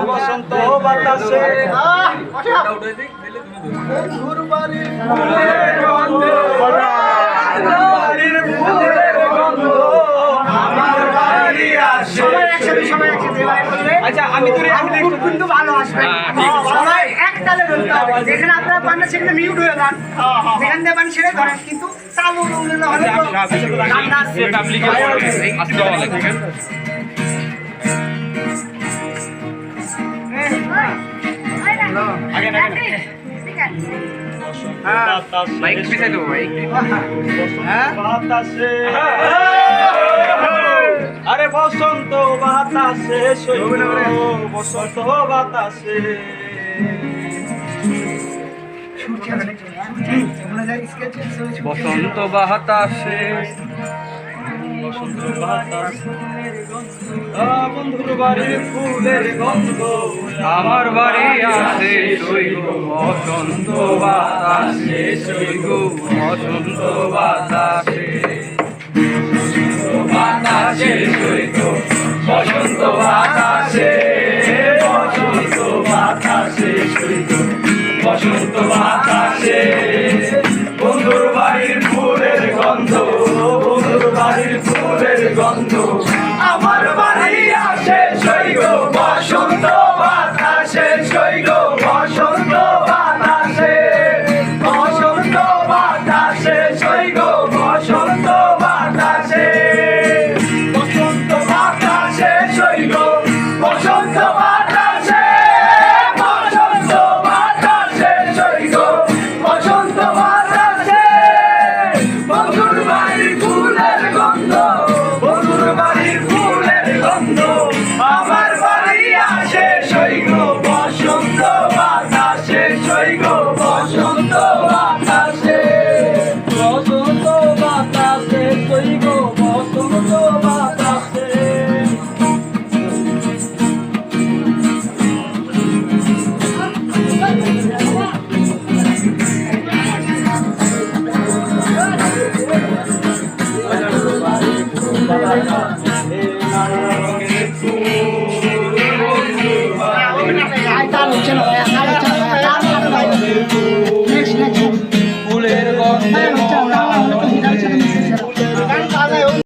বসন্ত বাতাসে আচ্ছা আমি তো কিন্তু ভালো আসবে সবাই এক তালে ধরতে হবে যেখানে আপনারা পান না সেখানে মিউট হয়ে যান যেখান দিয়ে পান সেটা ধরেন কিন্তু চালু হলে আরে বসন্ত বাতাসে বসন্ত বাতাসে বসন্ত বাতাসে বসন্ত বাতাস বন্ধুর বাড়ির ফুলের গন্ধ আমার বাড়ি আছে সৈগ বসন্ত বাতাসে সৈগ বসন্ত বাতাসে বাতাসে সৈগ বসন্ত বাতাসে